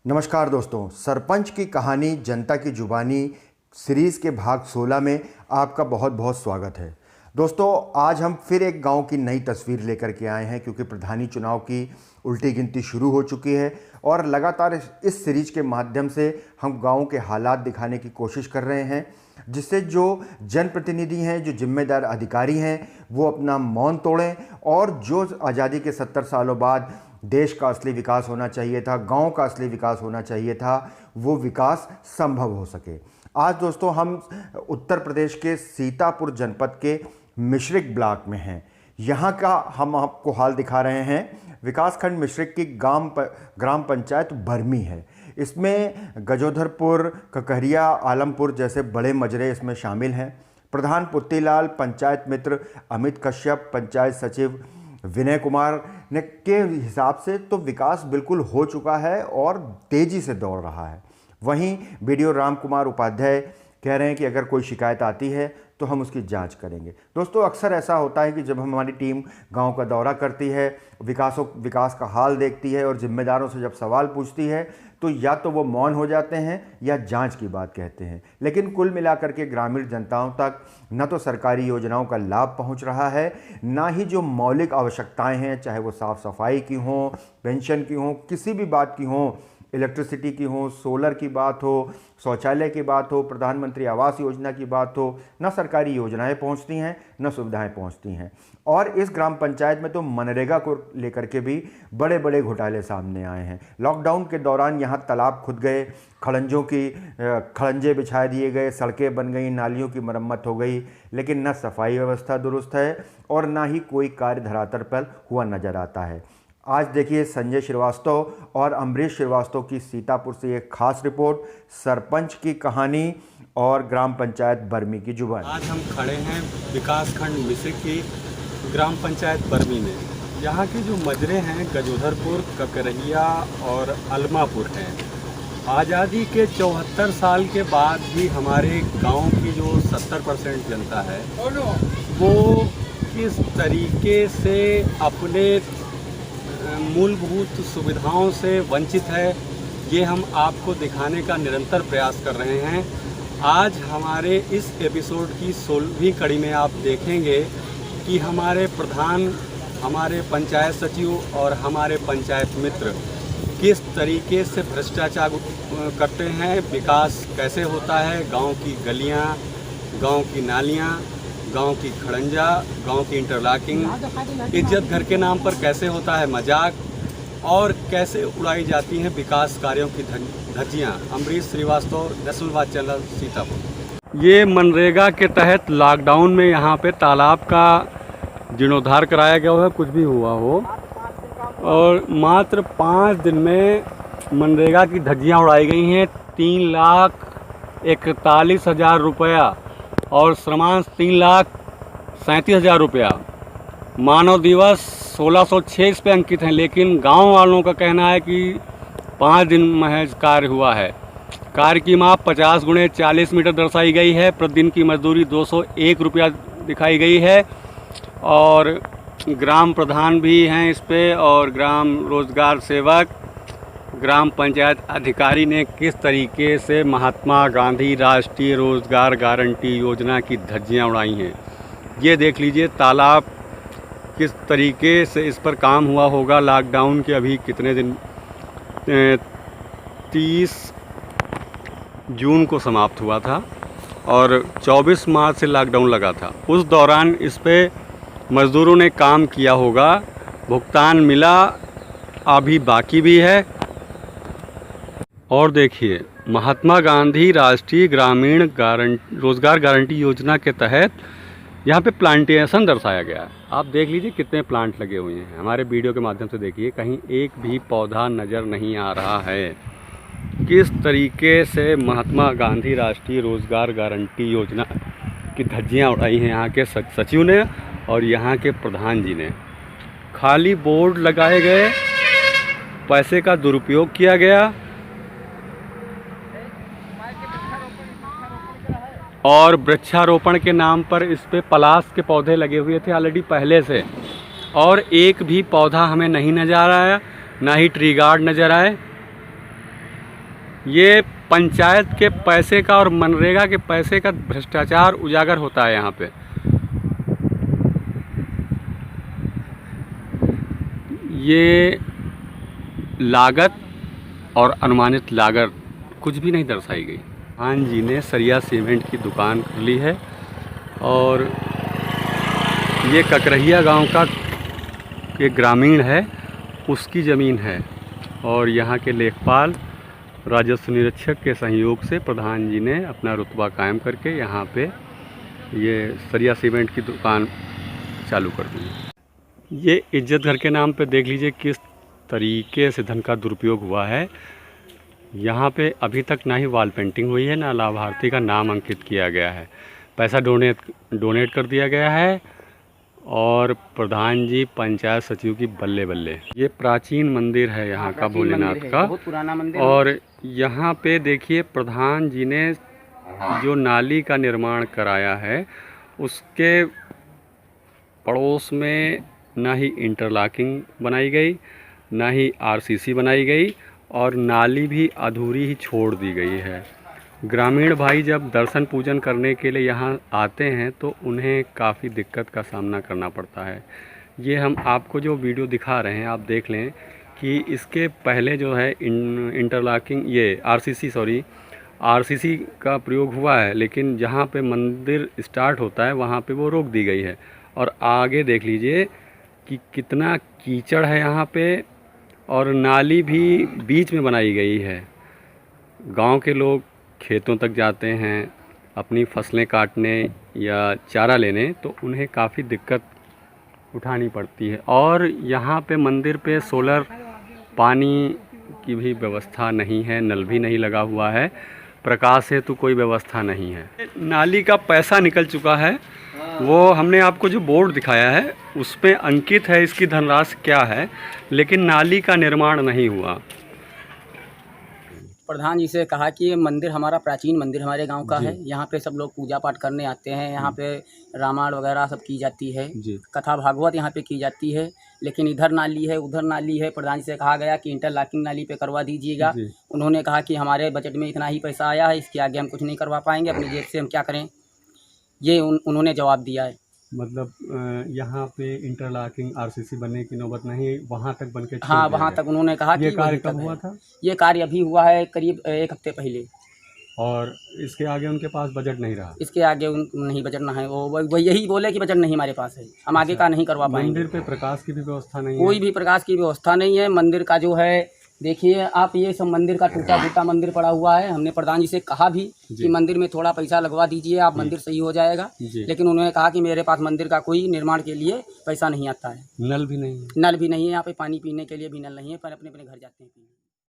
नमस्कार दोस्तों, सरपंच की कहानी जनता की जुबानी सीरीज़ के भाग 16 में आपका बहुत बहुत स्वागत है। दोस्तों, आज हम फिर एक गांव की नई तस्वीर लेकर के आए हैं क्योंकि प्रधानी चुनाव की उल्टी गिनती शुरू हो चुकी है और लगातार इस सीरीज के माध्यम से हम गाँव के हालात दिखाने की कोशिश कर रहे हैं, जिससे जो जनप्रतिनिधि हैं, जो जिम्मेदार अधिकारी हैं, वो अपना मौन तोड़ें और जो आज़ादी के 70 सालों बाद देश का असली विकास होना चाहिए था, गांव का असली विकास होना चाहिए था, वो विकास संभव हो सके। आज दोस्तों हम उत्तर प्रदेश के सीतापुर जनपद के मिश्रिक ब्लॉक में हैं। यहाँ का हम आपको हाल दिखा रहे हैं। विकासखंड मिश्रिक की ग्राम पंचायत बरमी है। इसमें गजोधरपुर, ककहरिया, आलमपुर जैसे बड़े मजरे इसमें शामिल हैं। प्रधान पुत्तीलाल, पंचायत मित्र अमित कश्यप, पंचायत सचिव विनय कुमार ने के हिसाब से तो विकास बिल्कुल हो चुका है और तेज़ी से दौड़ रहा है। वहीं बीडीओ राम कुमार उपाध्याय कह रहे हैं कि अगर कोई शिकायत आती है तो हम उसकी जांच करेंगे। दोस्तों, अक्सर ऐसा होता है कि जब हमारी टीम गांव का दौरा करती है, विकास का हाल देखती है और जिम्मेदारों से जब सवाल पूछती है तो या तो वो मौन हो जाते हैं या जांच की बात कहते हैं। लेकिन कुल मिलाकर के ग्रामीण जनताओं तक न तो सरकारी योजनाओं का लाभ पहुंच रहा है, ना ही जो मौलिक आवश्यकताएं हैं, चाहे वो साफ़ सफाई की हों, पेंशन की हों, किसी भी बात की हों, इलेक्ट्रिसिटी की हो, सोलर की बात हो, शौचालय की बात हो, प्रधानमंत्री आवास योजना की बात हो, न सरकारी योजनाएं पहुंचती हैं, न सुविधाएं पहुंचती हैं। और इस ग्राम पंचायत में तो मनरेगा को लेकर के भी बड़े बड़े घोटाले सामने आए हैं। लॉकडाउन के दौरान यहां तालाब खुद गए, खड़ंजे बिछा दिए गए, सड़कें बन गई, नालियों की मरम्मत हो गई, लेकिन न सफाई व्यवस्था दुरुस्त है और ना ही कोई कार्य धरातल पर हुआ नजर आता है। आज देखिए संजय श्रीवास्तव और अमरीश श्रीवास्तव की सीतापुर से एक खास रिपोर्ट, सरपंच की कहानी और ग्राम पंचायत बरमी की जुबान। आज हम खड़े हैं विकासखंड मिश्रिक की ग्राम पंचायत बरमी में। यहाँ के जो मजरे हैं गजोधरपुर, ककहरिया और अलमापुर हैं। आज़ादी के 74 साल के बाद भी हमारे गांव की जो 70% जनता है वो किस तरीके से अपने मूलभूत सुविधाओं से वंचित है, ये हम आपको दिखाने का निरंतर प्रयास कर रहे हैं। आज हमारे इस एपिसोड की 16वीं कड़ी में आप देखेंगे कि हमारे प्रधान, हमारे पंचायत सचिव और हमारे पंचायत मित्र किस तरीके से भ्रष्टाचार करते हैं, विकास कैसे होता है, गांव की गलियां, गांव की नालियां, गांव की खड़ंजा, गांव की इंटरलॉकिंग, इज्जत घर के नाम पर कैसे होता है मजाक और कैसे उड़ाई जाती हैं विकास कार्यों की धज्जियां। Amrish Srivastava, National Watch channel, Sitapur. ये मनरेगा के तहत लॉकडाउन में यहाँ पे तालाब का जीर्णोद्धार कराया गया है, कुछ भी हुआ हो, और मात्र 5 दिन में मनरेगा की धज्जियां उड़ाई गई हैं। 3,41,000 रुपया और श्रमांश 3,37,000 रुपया। मानव दिवस 1606 इस पे अंकित हैं, लेकिन गांव वालों का कहना है कि 5 दिन महज कार्य हुआ है। कार्य की माप 50 × 40 मीटर दर्शाई गई है। प्रतिदिन की मजदूरी 201 रुपया दिखाई गई है और ग्राम प्रधान भी हैं इस पे और ग्राम रोजगार सेवक, ग्राम पंचायत अधिकारी ने किस तरीके से महात्मा गांधी राष्ट्रीय रोजगार गारंटी योजना की धज्जियां उड़ाई हैं। ये देख लीजिए तालाब किस तरीके से इस पर काम हुआ होगा। लॉकडाउन के अभी कितने दिन, 30 जून को समाप्त हुआ था और 24 मार्च से लॉकडाउन लगा था। उस दौरान इस पे मज़दूरों ने काम किया होगा, भुगतान मिला, अभी बाकी भी है। और देखिए, महात्मा गांधी राष्ट्रीय ग्रामीण रोजगार गारंटी योजना के तहत यहाँ पे प्लांटेशन दर्शाया गया है। आप देख लीजिए कितने प्लांट लगे हुए हैं। हमारे वीडियो के माध्यम से देखिए, कहीं एक भी पौधा नज़र नहीं आ रहा है। किस तरीके से महात्मा गांधी राष्ट्रीय रोजगार गारंटी योजना की धज्जियाँ उड़ाई हैं यहाँ के सचिव ने और यहाँ के प्रधान जी ने। खाली बोर्ड लगाए गए, पैसे का दुरुपयोग किया गया और वृक्षारोपण के नाम पर इस पे पलाश के पौधे लगे हुए थे ऑलरेडी पहले से, और एक भी पौधा हमें नहीं नज़र आया, ना ही ट्री गार्ड नज़र आए। ये पंचायत के पैसे का और मनरेगा के पैसे का भ्रष्टाचार उजागर होता है यहाँ पे। ये लागत और अनुमानित लागत कुछ भी नहीं दर्शाई गई। प्रधान जी ने सरिया सीमेंट की दुकान कर ली है और ये ककरहिया गांव का एक ग्रामीण है, उसकी ज़मीन है और यहाँ के लेखपाल राजस्व निरीक्षक के सहयोग से प्रधान जी ने अपना रुतबा कायम करके यहाँ पे ये सरिया सीमेंट की दुकान चालू कर दी। ये इज्जत घर के नाम पे देख लीजिए किस तरीके से धन का दुरुपयोग हुआ है। यहाँ पे अभी तक ना ही वॉल पेंटिंग हुई है, ना लाभार्थी का नाम अंकित किया गया है। पैसा डोनेट कर दिया गया है और प्रधान जी पंचायत सचिव की बल्ले बल्ले। ये प्राचीन मंदिर है यहाँ का भोलेनाथ का, बहुत पुराना मंदिर। और यहाँ पे देखिए प्रधान जी ने जो नाली का निर्माण कराया है उसके पड़ोस में ना ही इंटरलॉकिंग बनाई गई, ना ही आरसीसी बनाई गई और नाली भी अधूरी ही छोड़ दी गई है। ग्रामीण भाई जब दर्शन पूजन करने के लिए यहाँ आते हैं तो उन्हें काफ़ी दिक्कत का सामना करना पड़ता है। ये हम आपको जो वीडियो दिखा रहे हैं आप देख लें कि इसके पहले जो है इंटरलॉकिंग ये आरसीसी का प्रयोग हुआ है, लेकिन जहाँ पे मंदिर स्टार्ट होता है वहाँ पे वो रोक दी गई है। और आगे देख लीजिए कि कितना कीचड़ है यहाँ पे और नाली भी बीच में बनाई गई है। गांव के लोग खेतों तक जाते हैं अपनी फसलें काटने या चारा लेने, तो उन्हें काफ़ी दिक्कत उठानी पड़ती है। और यहाँ पे मंदिर पे सोलर पानी की भी व्यवस्था नहीं है, नल भी नहीं लगा हुआ है, प्रकाश हेतु कोई व्यवस्था नहीं है। नाली का पैसा निकल चुका है, वो हमने आपको जो बोर्ड दिखाया है उस पे अंकित है इसकी धनराशि क्या है, लेकिन नाली का निर्माण नहीं हुआ। प्रधान जी से कहा कि ये मंदिर हमारा प्राचीन मंदिर हमारे गांव का है, यहाँ पे सब लोग पूजा पाठ करने आते हैं, यहाँ पे रामायण वगैरह सब की जाती है, कथा भागवत यहाँ पे की जाती है, लेकिन इधर नाली है उधर नाली है। प्रधान जी से कहा गया कि इंटरलॉकिंग नाली पे करवा दीजिएगा। उन्होंने कहा कि हमारे बजट में इतना ही पैसा आया है, इसके आगे हम कुछ नहीं करवा पाएंगे, अपनी जेब से हम क्या करें, ये उन्होंने जवाब दिया है। मतलब यहाँ पे इंटरलॉकिंग आरसीसी बनने की नौबत नहीं, वहाँ तक बन के हाँ वहाँ तक उन्होंने कहा कि ये कार्य कब हुआ था? ये कार्य अभी हुआ है करीब 1 हफ्ते पहले। और इसके आगे उनके पास बजट नहीं रहा? इसके आगे नहीं बजट ना है, वो यही बोले कि बजट नहीं हमारे पास है, हम आगे का नहीं करवा पाएंगे। मंदिर पे प्रकाश की भी व्यवस्था नहीं है? कोई भी प्रकाश की व्यवस्था नहीं है। मंदिर का जो है देखिए आप, ये सब मंदिर का टूटा फूटा मंदिर पड़ा हुआ है। हमने प्रधान जी से कहा भी कि मंदिर में थोड़ा पैसा लगवा दीजिए आप, मंदिर सही हो जाएगा, लेकिन उन्होंने कहा कि मेरे पास मंदिर का कोई निर्माण के लिए पैसा नहीं आता है। नल भी नहीं है? नल भी नहीं है यहाँ पे, पानी पीने के लिए भी नल नहीं है, पर अपने अपने घर जाते हैं।